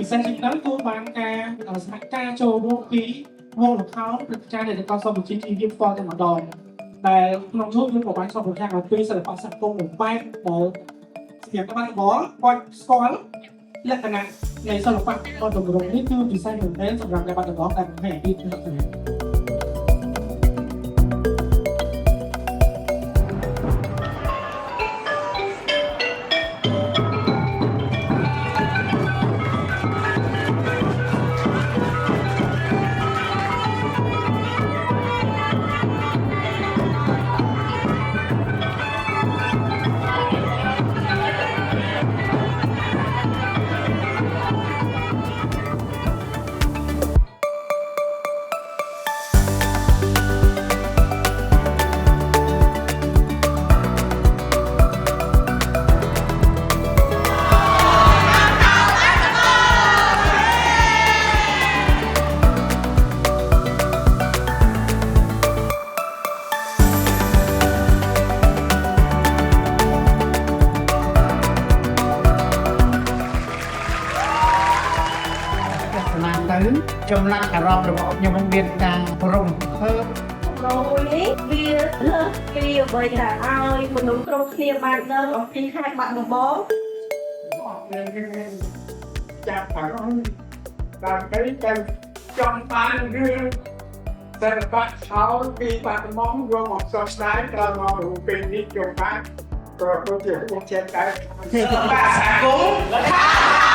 សេសជាងទៅគឺបានការសហការចូលរួមពីវងល្ខោនព្រឹត្តិការណ៍នៃនគរសពវិជ្ជាជីវវិទ្យាផ្ទាល់តែម្ដងដែលក្នុងនោះយើងក៏បានឆ្លុះបញ្ចាំងអំពីសិល្បៈសង្គមបំបែបដែលជាក្បាច់បងគាត់ស្គាល់លក្ខណៈនៃសិល្បៈរបស់តម្រងនេះគឺពិសេសមែនទែនសម្រាប់អ្នកបាត់ដំបងដែលបង្ហាញអំពីលក្ខណៈទៅចំណាក់អារម្មណ៍របស់ខ្ញុំមានការរំភើប រោនេះវាលើសពីអ្វីដែលឲ្យមនុស្សគ្រប់គ្នាបានដឹងអំពីខេត្តបាត់ដំបង ចាប់អារម្មណ៍ដើម្បីទៅចង់បានរឿងសិល្បៈឆោតពីបាត់ដំបងយកមកសរស្ដាយត្រូវមករូបពេលនេះចូលបានក៏ដូចជាពួកចេះតែសិល្បៈសាគូ